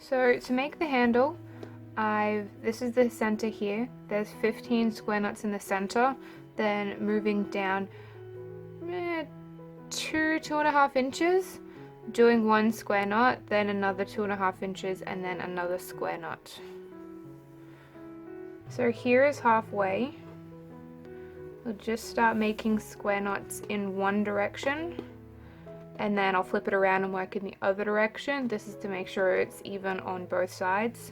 So to make the handle, this is the center here. There's 15 square knots in the center, then moving down 2.5 inches, doing one square knot, then another 2.5 inches, and then another square knot. So here is halfway. We'll just start making square knots in one direction, and then I'll flip it around and work in the other direction. This is to make sure it's even on both sides.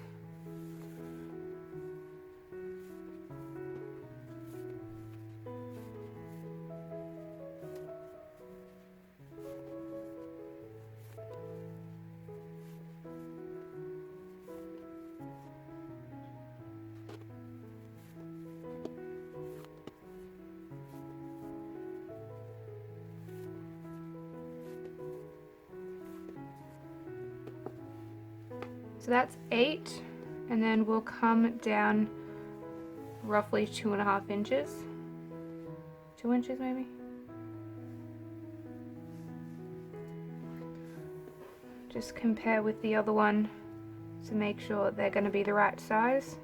So that's 8, and then we'll come down roughly 2.5 inches. 2 inches maybe? Just compare with the other one to make sure they're going to be the right size.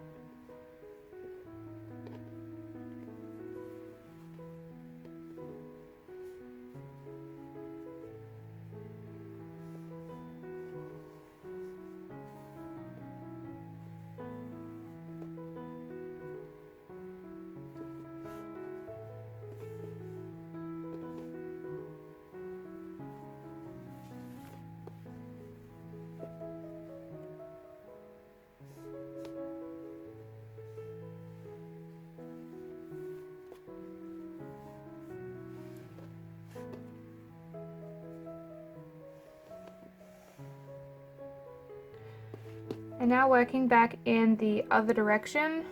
And now working back in the other direction,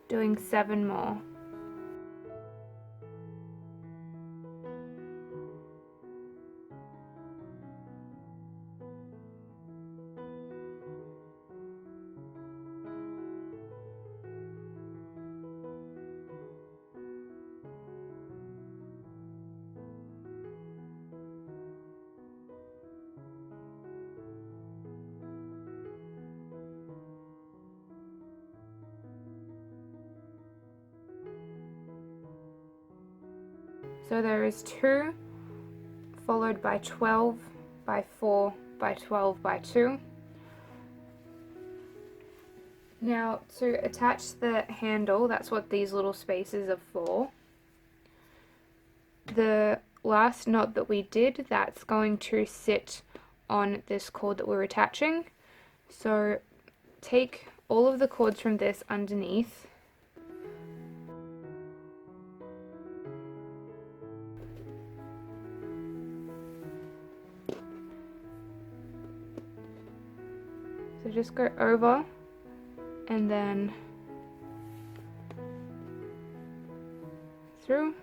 doing 7 more. So there is 2 followed by 12 by 4 by 12 by 2. Now to attach the handle, that's what these little spaces are for. The last knot that we did, that's going to sit on this cord that we're attaching. So take all of the cords from this underneath, so just go over and then through.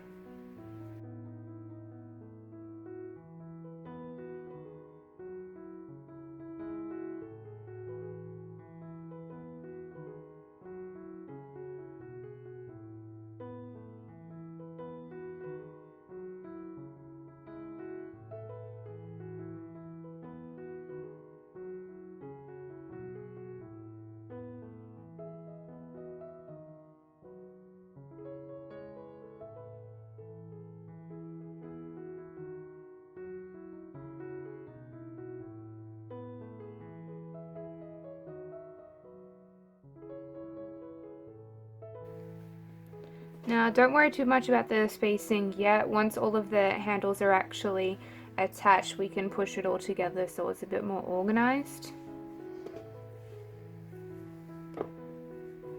Now don't worry too much about the spacing yet. Once all of the handles are actually attached, we can push it all together so it's a bit more organized.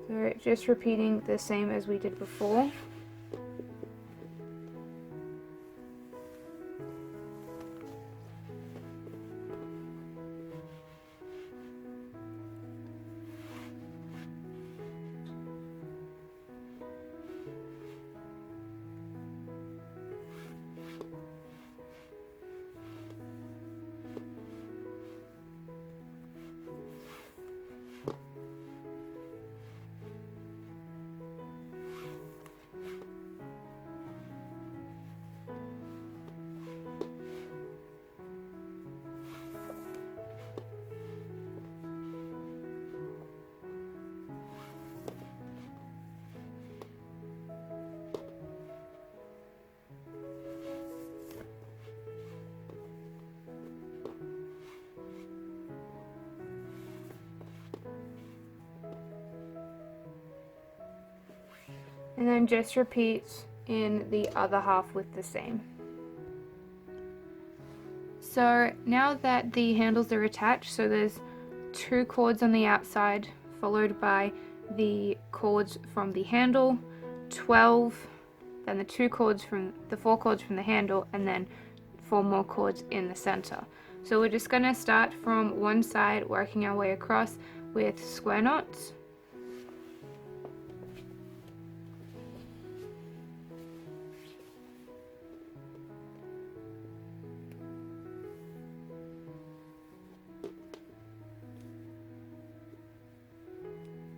So just repeating the same as we did before. And then just repeat in the other half with the same. So now that the handles are attached, so there's 2 cords on the outside followed by the cords from the handle, 12, then the 4 cords from the handle, and then 4 more cords in the center. So we're just going to start from one side, working our way across with square knots.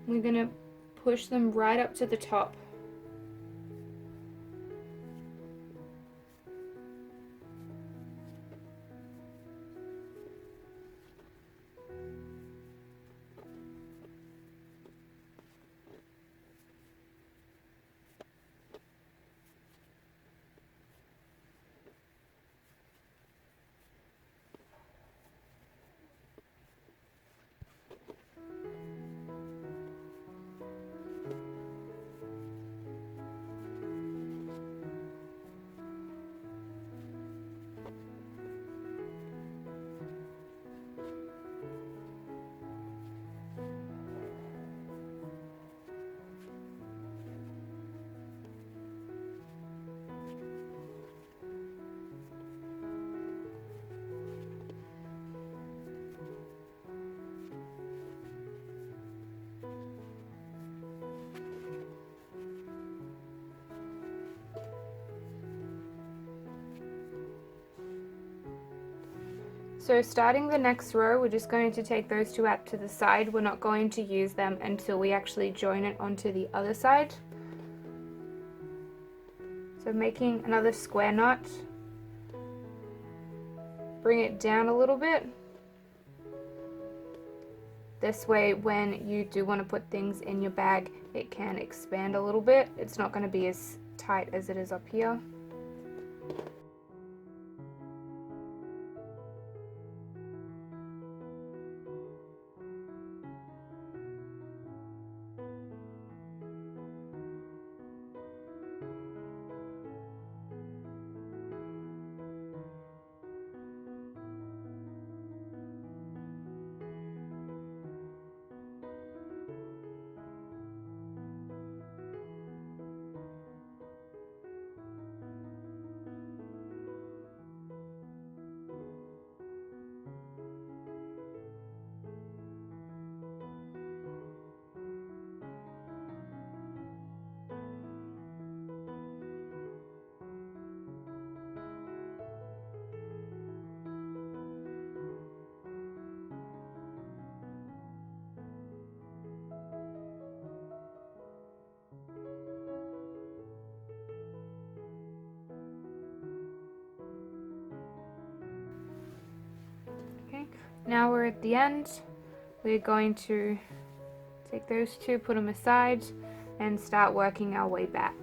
We're going to push them right up to the top. So starting the next row, we're just going to take those 2 out to the side. We're not going to use them until we actually join it onto the other side. So making another square knot, bring it down a little bit. This way, when you do want to put things in your bag, it can expand a little bit. It's not going to be as tight as it is up here. Okay, now we're at the end. We're going to take those 2, put them aside, and start working our way back.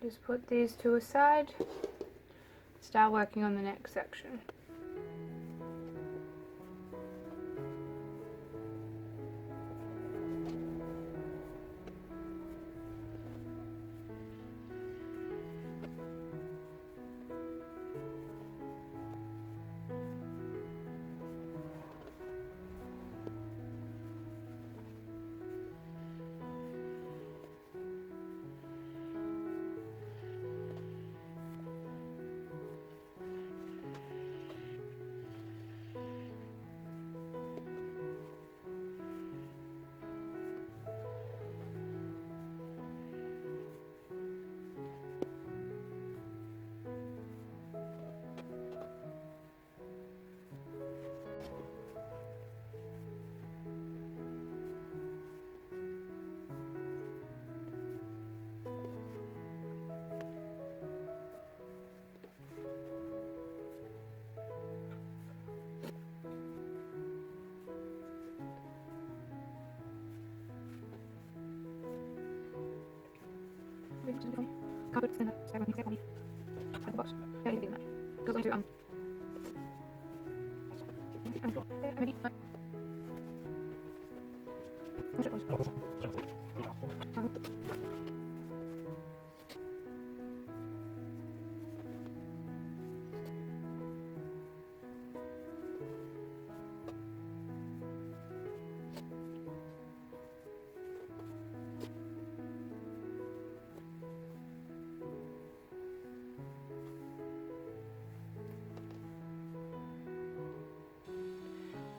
Just put these 2 aside, start working on the next section.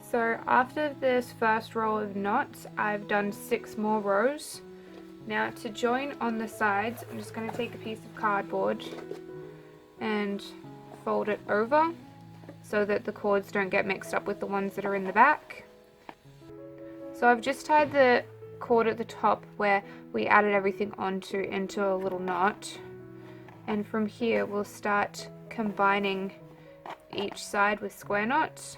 So after this first row of knots, I've done 6 more rows. Now to join on the sides, I'm just going to take a piece of cardboard and fold it over so that the cords don't get mixed up with the ones that are in the back. So I've just tied the cord at the top where we added everything onto into a little knot, and from here we'll start combining each side with square knots.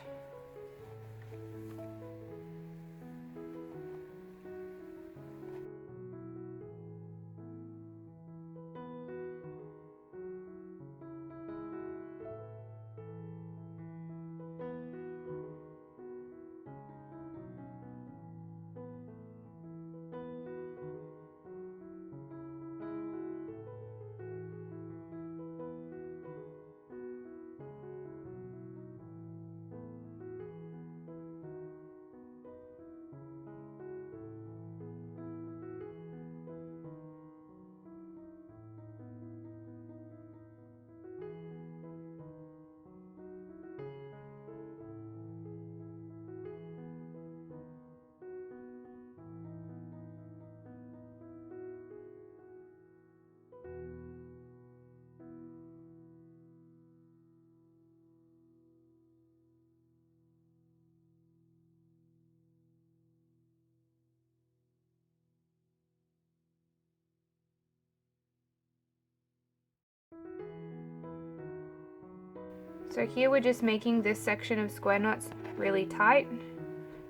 So here we're just making this section of square knots really tight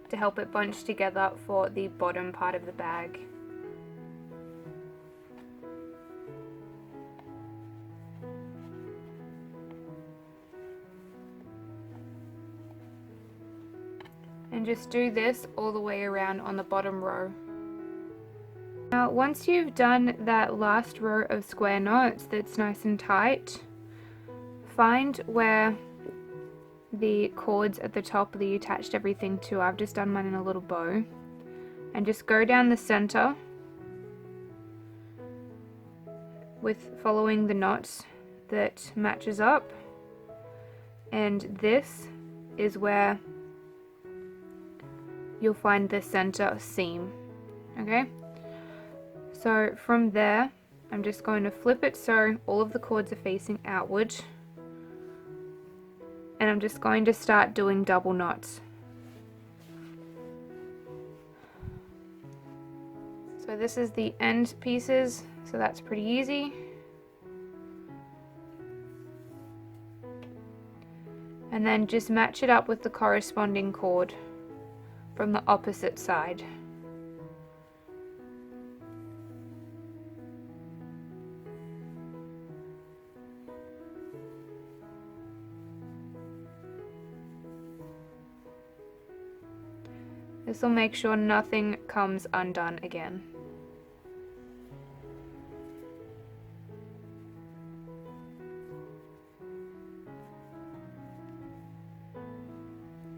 to help it bunch together for the bottom part of the bag. And just do this all the way around on the bottom row. Now once you've done that last row of square knots that's nice and tight, find where the cords at the top that you attached everything to. I've just done mine in a little bow, and just go down the center with following the knots that matches up, and this is where you'll find the center seam. Okay, so from there I'm just going to flip it so all of the cords are facing outward, and I'm just going to start doing double knots. So this is the end pieces, so that's pretty easy. And then just match it up with the corresponding cord from the opposite side. This will make sure nothing comes undone again.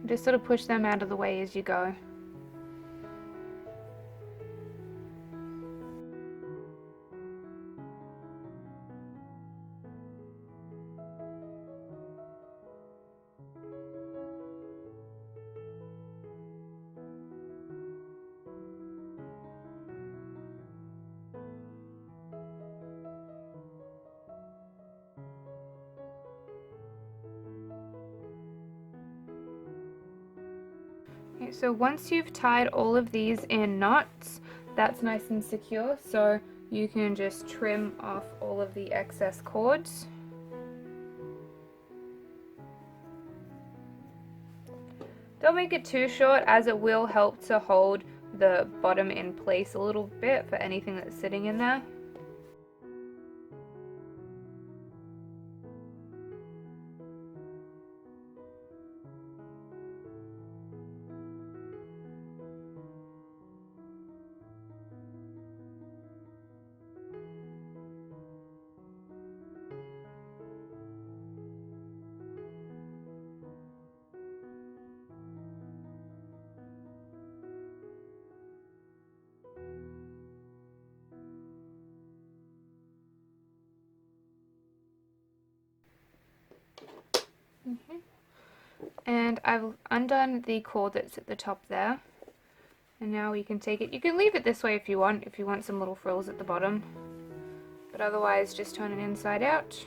Just sort of push them out of the way as you go. Okay, so once you've tied all of these in knots, that's nice and secure, so you can just trim off all of the excess cords. Don't make it too short, as it will help to hold the bottom in place a little bit for anything that's sitting in there. And I've undone the cord that's at the top there. And now you can take it. You can leave it this way if you want some little frills at the bottom. But otherwise, just turn it inside out.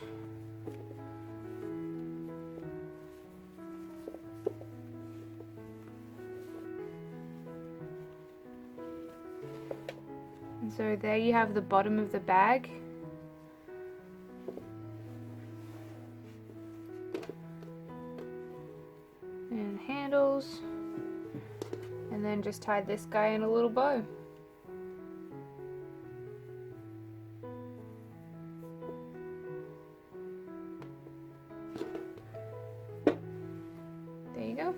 And so there you have the bottom of the bag. And handles. And then just tie this guy in a little bow. There you go.